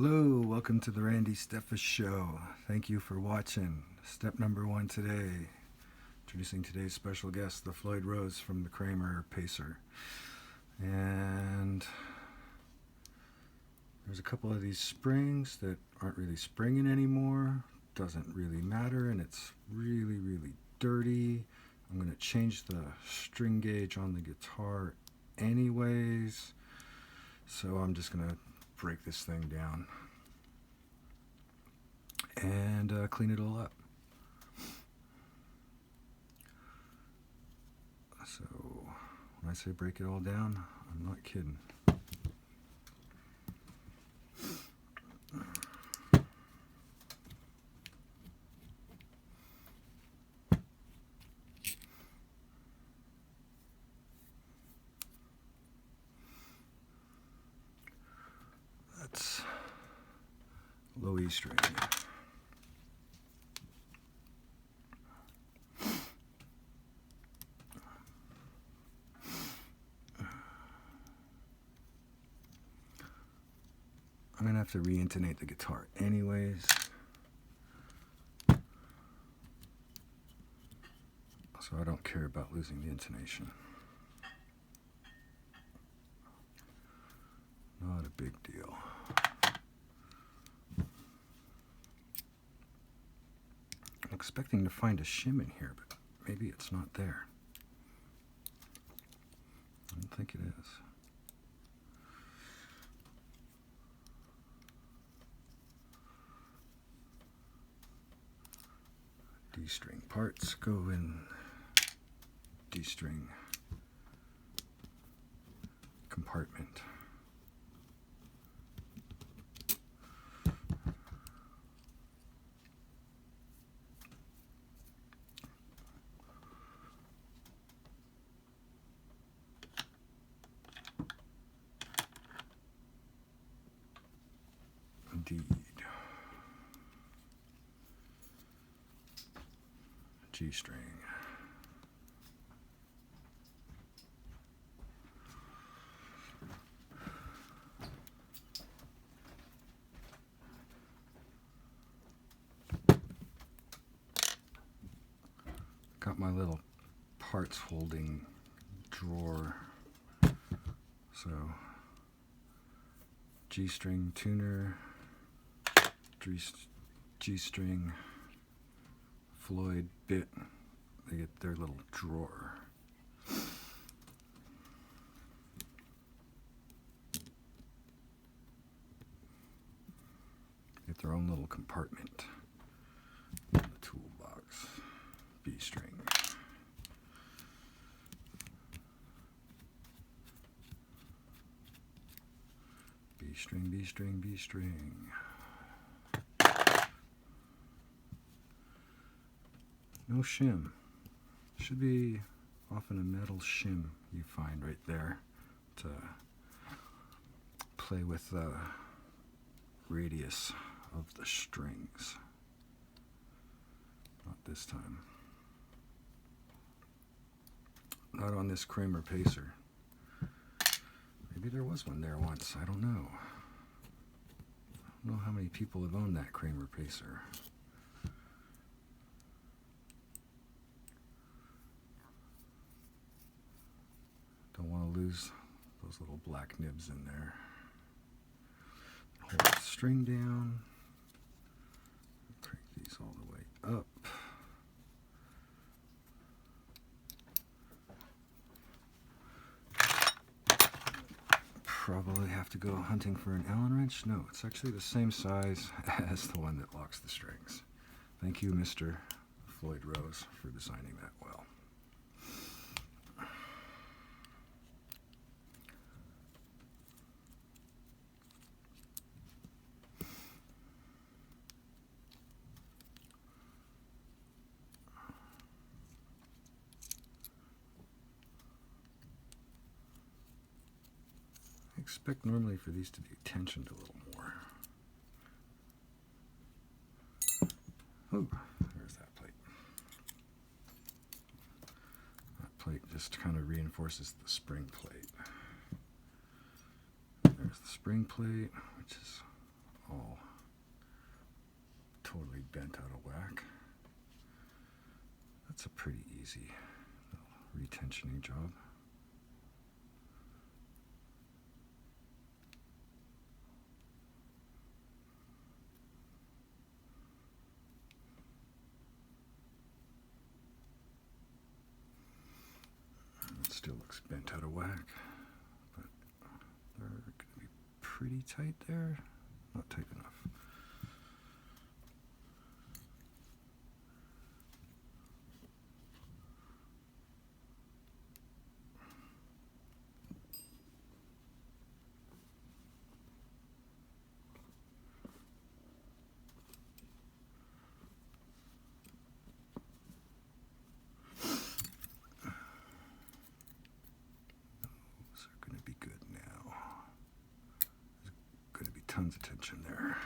Hello, welcome to the Randy Steffa Show. Thank you for watching. Step number 1 today. Introducing today's special guest, the Floyd Rose from the Kramer Pacer. And there's a couple of these springs that aren't really springing anymore. Doesn't really matter, and it's really, really dirty. I'm going to change the string gauge on the guitar anyways. So I'm just going to break this thing down and clean it all up. So when I say break it all down, I'm not kidding. That's low E string. I'm going to have to re-intonate the guitar anyways. So I don't care about losing the intonation. Not a big deal. I'm expecting to find a shim in here, but maybe it's not there. I don't think it is. D string parts go in D string compartment. Indeed. G string. Got my little parts holding drawer. So G string tuner, G string Floyd bit. They get their little drawer. Get their own little compartment in the toolbox. B string. B string, B string, B string. No shim. Should be often a metal shim you find right there to play with the radius of the strings. Not this time. Not on this Kramer Pacer. Maybe there was one there once. I don't know. I don't know how many people have owned that Kramer Pacer. Don't want to lose those little black nibs in there. Hold the string down. Crank these all the way up. Probably have to go hunting for an Allen wrench. No, it's actually the same size as the one that locks the strings. Thank you, Mr. Floyd Rose, for designing that well. I expect normally for these to be tensioned a little more. Oh, there's that plate. That plate just kind of reinforces the spring plate. There's the spring plate, which is bent out of whack. That's a pretty easy retensioning job. It still looks bent out of whack, but they're going to be pretty tight there. Not tight enough. Tons of tension there.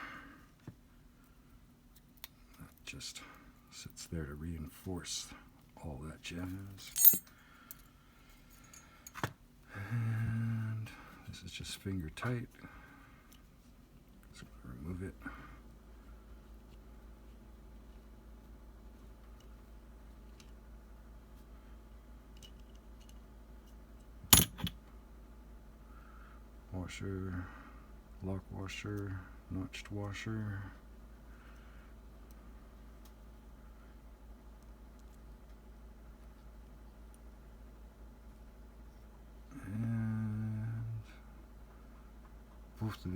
That just sits there to reinforce all that jazz. And this is just finger tight. Just gonna remove it. Washer. Lock washer, notched washer. And both of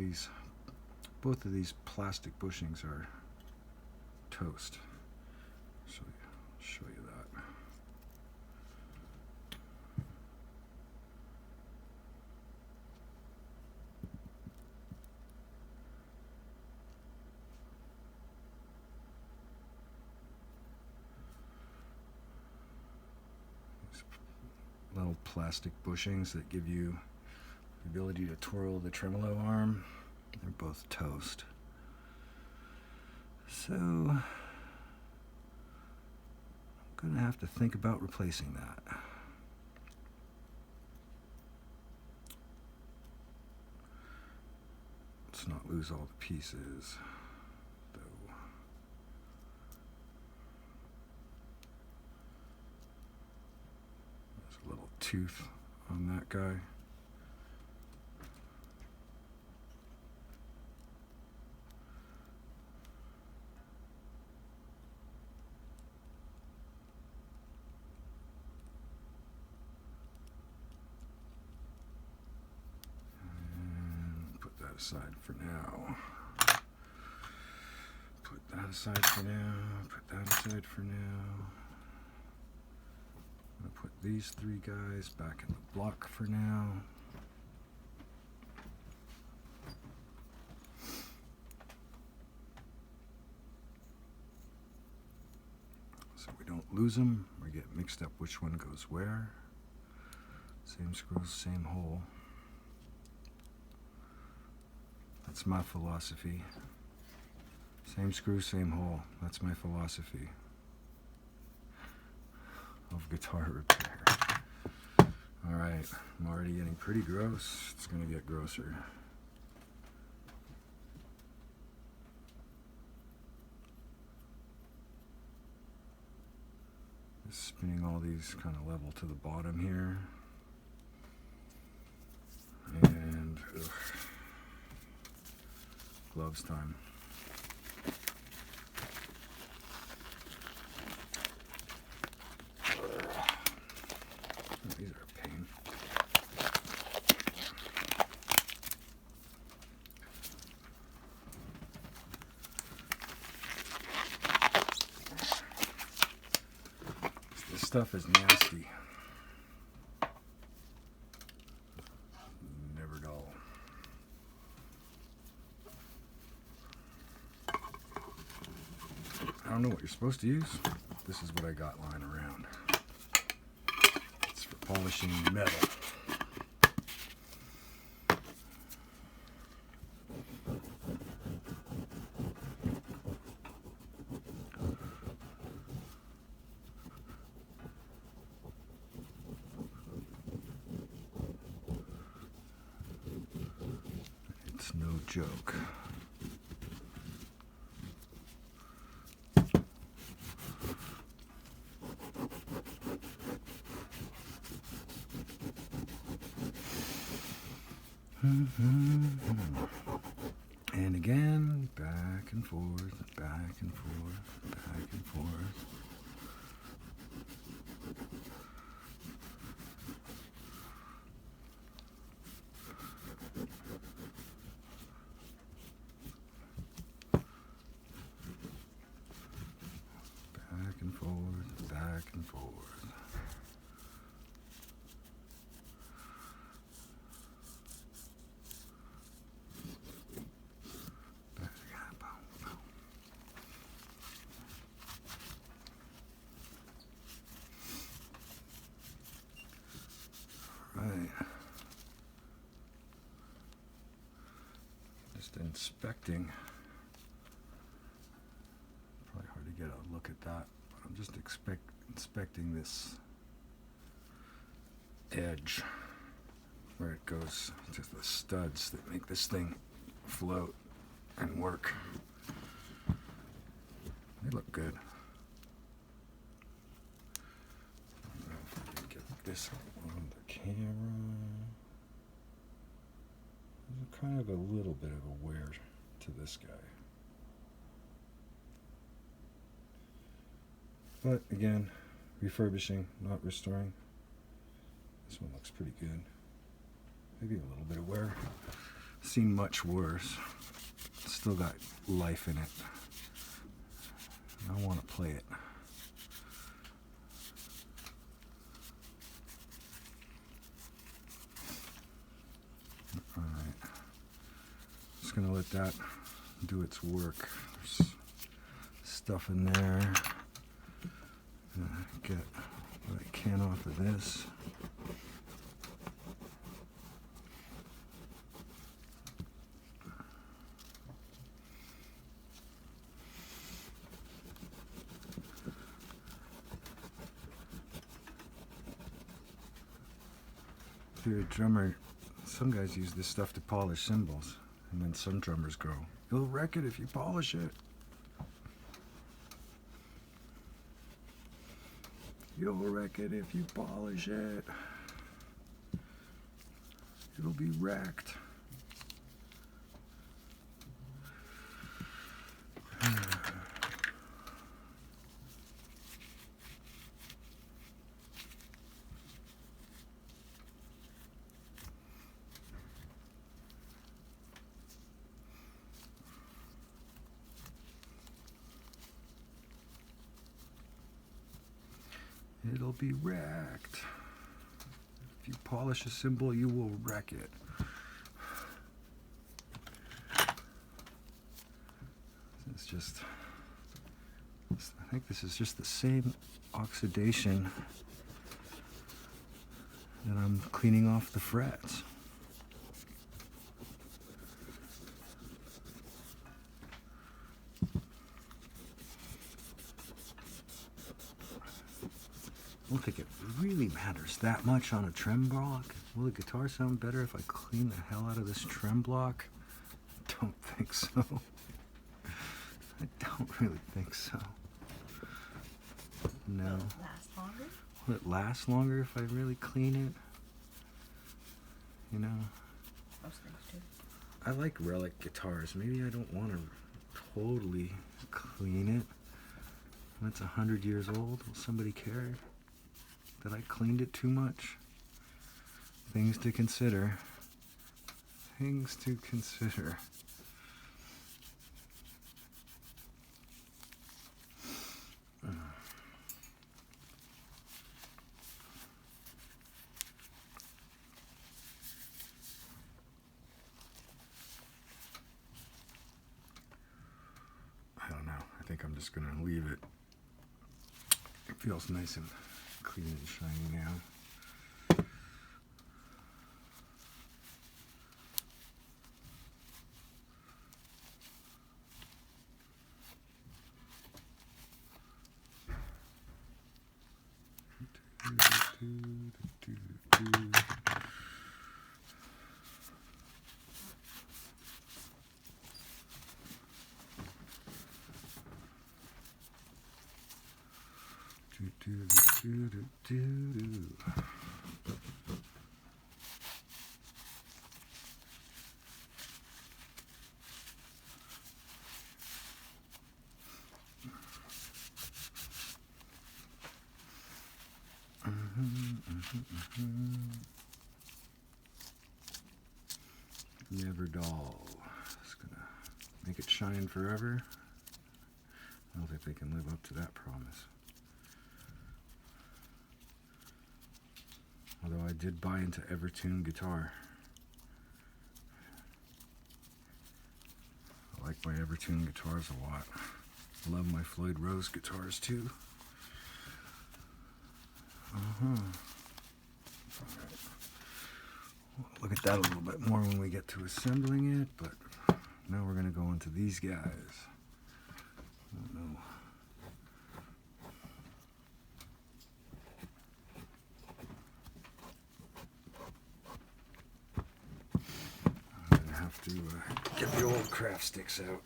these plastic bushings are toast. So I'll show you that. Little plastic bushings that give you the ability to twirl the tremolo arm. They're both toast. So I'm gonna have to think about replacing that. Let's not lose all the pieces, though. Little tooth on that guy. And put that aside for now. Put that aside for now. Put that aside for now. I'm going to put these three guys back in the block for now. So we don't lose them or get mixed up which one goes where. Same screws, same hole. That's my philosophy. Same screw, same hole. That's my philosophy of guitar repair. Alright, I'm already getting pretty gross. It's going to get grosser. Just spinning all these kind of level to the bottom here. And gloves time. These are a pain. This stuff is nasty. Never dull. I don't know what you're supposed to use. This is what I got lying around. Polishing metal. It's no joke. And again, back and forth, back and forth, back and forth. Back and forth, back and forth. Right. Just inspecting. Probably hard to get a look at that, but I'm just inspecting this edge where it goes to the studs that make this thing float and work. They look good. I don't know if I can get this on the camera. There's kind of a little bit of a wear to this guy. But again, refurbishing, not restoring. This one looks pretty good. Maybe a little bit of wear. Seen much worse. Still got life in it. I want to play it. Alright. Just going to let that do its work. There's stuff in there. Get what I can off of this. If you're a drummer, some guys use this stuff to polish cymbals, and then some drummers go, "You'll wreck it if you polish it. You'll wreck it if you polish it. It'll be wrecked." It'll be wrecked. If you polish a cymbal, you will wreck it. It's just, I think this is just the same oxidation that I'm cleaning off the frets. I don't think it really matters that much on a trem block. Will the guitar sound better if I clean the hell out of this trem block? I don't think so. I don't really think so. No. Will it last longer? Will it last longer if I really clean it? You know? Most things do. I like relic guitars. Maybe I don't want to totally clean it. When it's 100 years old, will somebody care that I cleaned it too much? Things to consider. Things to consider. I don't know. I think I'm just going to leave it. It feels nice and clean and shiny now. Never dull. It's gonna make it shine forever. I don't think they can live up to that promise. Although I did buy into Evertune guitar. I like my Evertune guitars a lot. I love my Floyd Rose guitars too. Alright. We'll look at that a little bit more when we get to assembling it, but now we're going to go into these guys. Oh no. I'm going to have to get the old craft sticks out.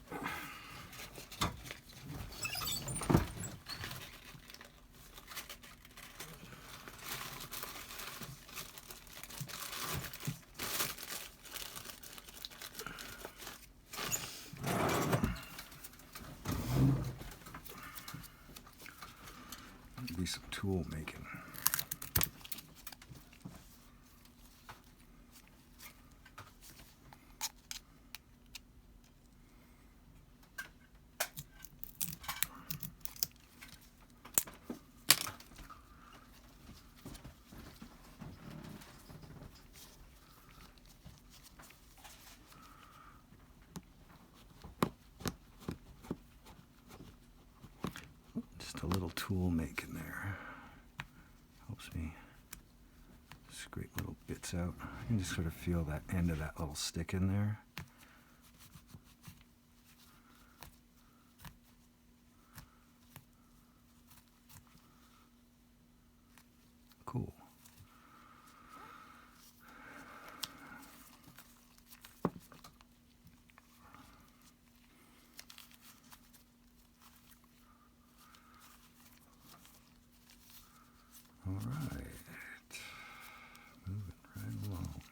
Be some tool making. Just a little tool making there. Helps me scrape little bits out. You can just sort of feel that end of that little stick in there. Cool. All right. Moving right along.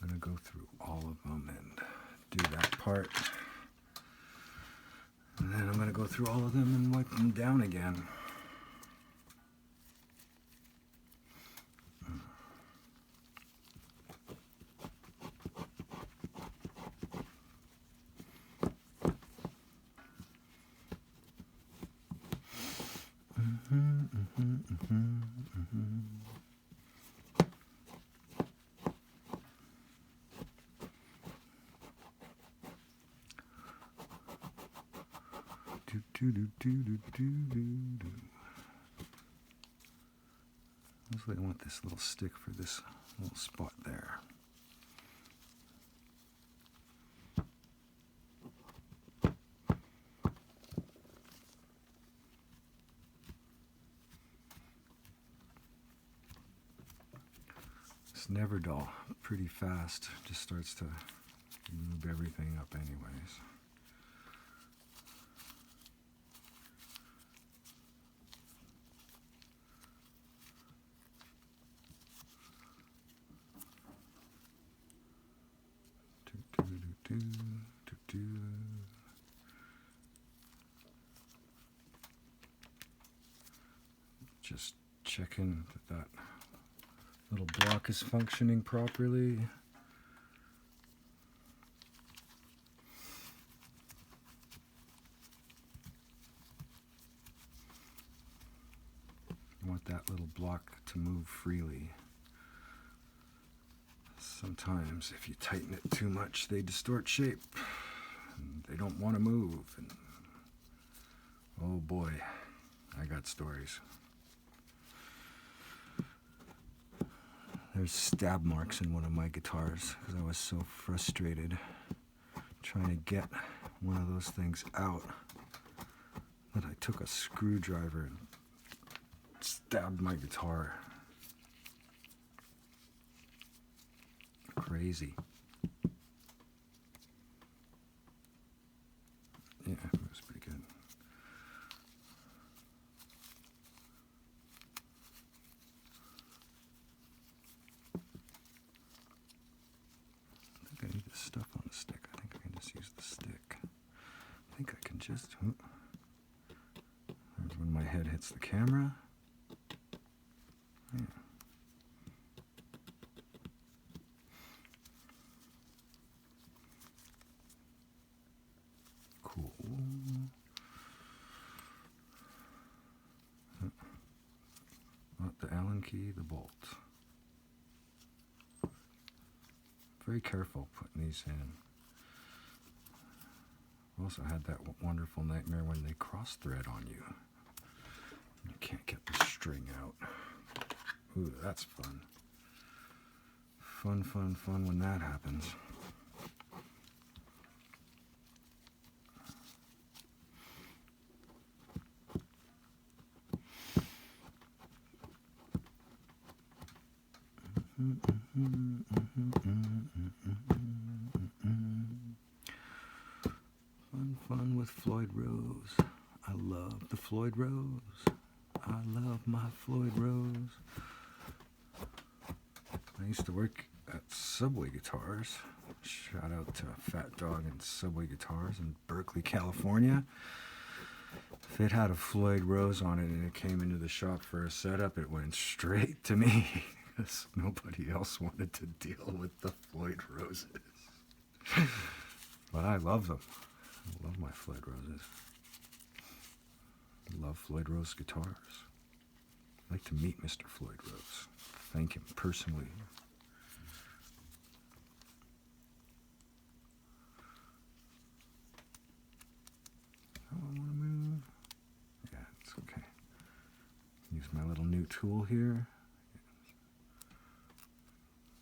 I'm going to go through all of them and do that part. And then I'm going to go through all of them and wipe them down again. Mostly I want this little stick for this little spot there. It's never dull, pretty fast, just starts to move everything up anyways. Just checking that little block is functioning properly. I want that little block to move freely. Sometimes if you tighten it too much, they distort shape. And they don't want to move. And oh boy, I got stories. There's stab marks in one of my guitars because I was so frustrated trying to get one of those things out that I took a screwdriver and stabbed my guitar. Crazy. Yeah, it was pretty good. That's the camera. Yeah. Cool. Not the Allen key, the bolt. Very careful putting these in. Also had that wonderful nightmare when they cross thread on you. You can't get the string out. Ooh, that's fun. Fun, fun, fun when that happens. Fun with Floyd Rose. I love the Floyd Rose. I love my Floyd Rose. I used to work at Subway Guitars. Shout out to Fat Dog and Subway Guitars in Berkeley, California. If it had a Floyd Rose on it and it came into the shop for a setup, it went straight to me because nobody else wanted to deal with the Floyd Roses. But I love them. I love my Floyd Roses. I love Floyd Rose guitars. I'd like to meet Mr. Floyd Rose. Thank him personally. Oh, I want to move. Yeah, it's okay. Use my little new tool here.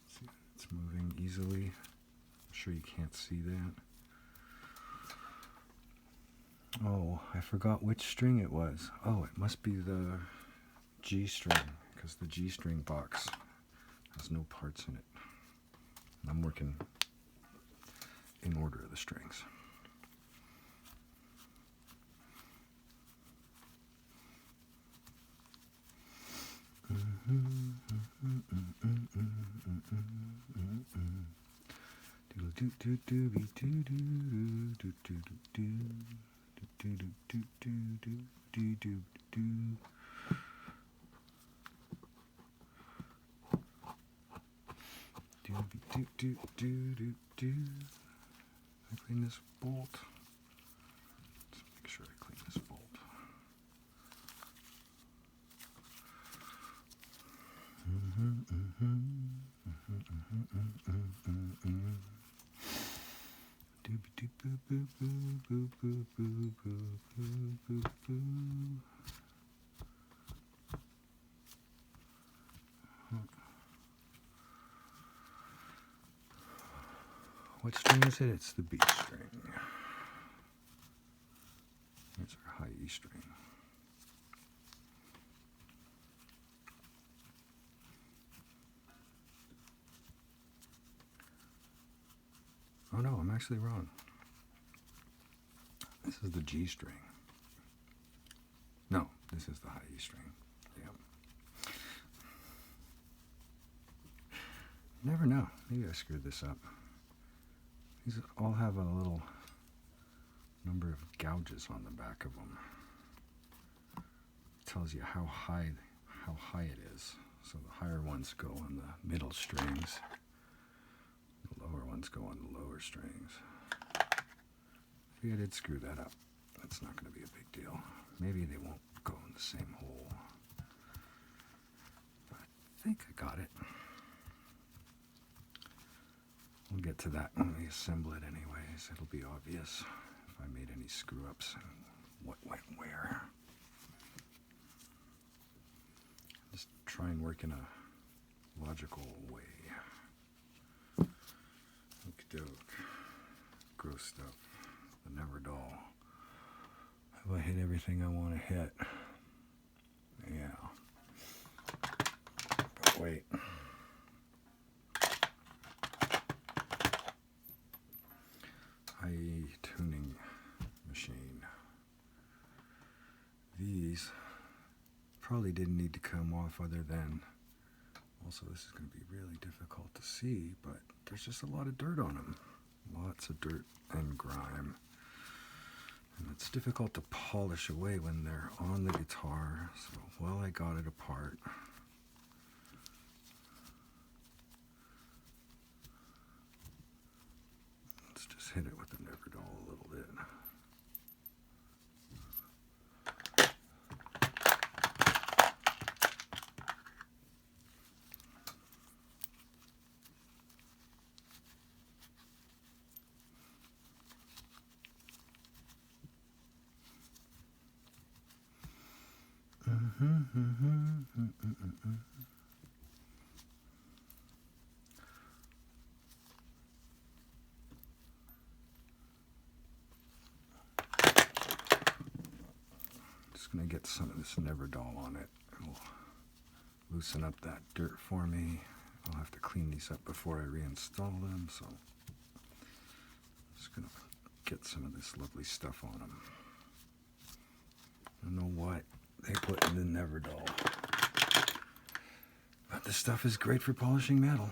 See, it's moving easily. I'm sure you can't see that. Oh, I forgot which string it was. Oh, it must be the G string, because the G string box has no parts in it. And I'm working in order of the strings. I clean this bolt. Let's make sure I clean this bolt. What string is it? It's the B string. That's our high E string. Oh no, I'm actually wrong. This is the G string. No, this is the high E string. Yeah. Never know. Maybe I screwed this up. These all have a little number of gouges on the back of them. It tells you how high it is. So the higher ones go on the middle strings. The lower ones go on the lower strings. Maybe I did screw that up. That's not going to be a big deal. Maybe they won't go in the same hole. But I think I got it. We'll get to that when we assemble it anyways. It'll be obvious if I made any screw-ups and what went where. Just try and work in a logical way. Okey-doke. Gross stuff. The never dull. Have I hit everything I want to hit? Yeah. Wait. Tuning machine. These probably didn't need to come off other than, also this is going to be really difficult to see, but there's just a lot of dirt on them. Lots of dirt and grime. And it's difficult to polish away when they're on the guitar, so while I got it apart, let's just hit it with the Neverdoll a little bit. Just going to get some of this Neverdoll on it. It'll loosen up that dirt for me. I'll have to clean these up before I reinstall them, so I'm just going to get some of this lovely stuff on them. I don't know what they put in the Neverdoll, but this stuff is great for polishing metal.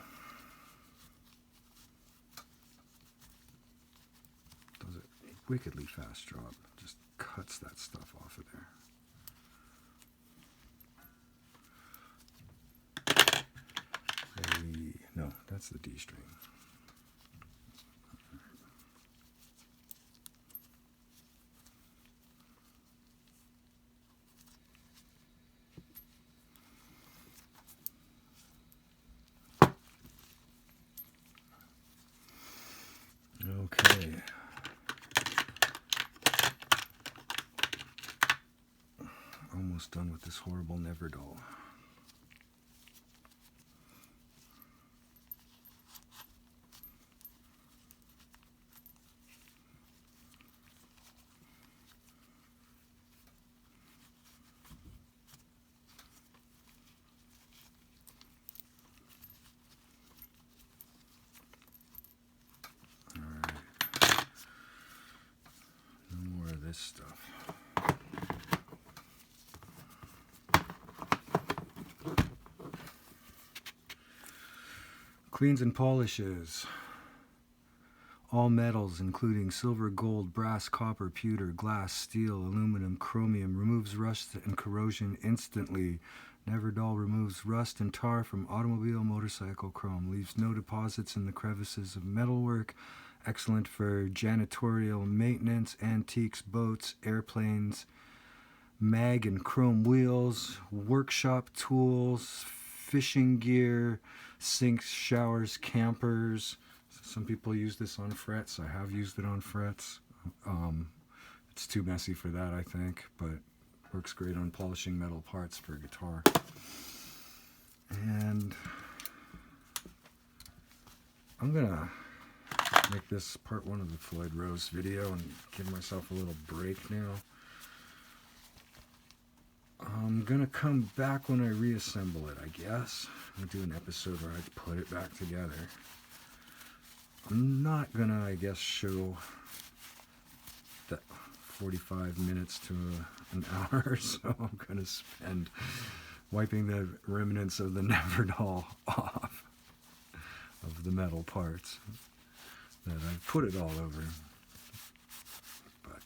Does a wickedly fast job. Just cuts that stuff off of there. No, that's the D string. Okay. Almost done with this horrible Neverdoll. This stuff. Cleans and polishes all metals, including silver, gold, brass, copper, pewter, glass, steel, aluminum, chromium. Removes rust and corrosion instantly. Neverdoll removes rust and tar from automobile, motorcycle chrome. Leaves no deposits in the crevices of metalwork. Excellent for janitorial maintenance, antiques, boats, airplanes, mag and chrome wheels, workshop tools, fishing gear, sinks, showers, campers. Some people use this on frets. I have used it on frets. It's too messy for that, I think, but works great on polishing metal parts for a guitar. And I'm gonna make this part one of the Floyd Rose video and give myself a little break now. I'm gonna come back when I reassemble it, I guess. I'm gonna do an episode where I put it back together. I'm not gonna, I guess, show that 45 minutes to an hour or so I'm gonna spend wiping the remnants of the Neverdoll off of the metal parts that I put it all over. But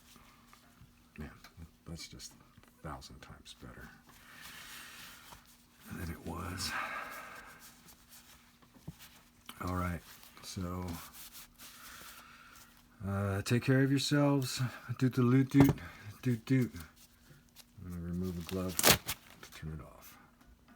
man, that's just 1,000 times better than it was. All right, so take care of yourselves. Doot the loot doot doot doot. I'm gonna remove the glove to turn it off.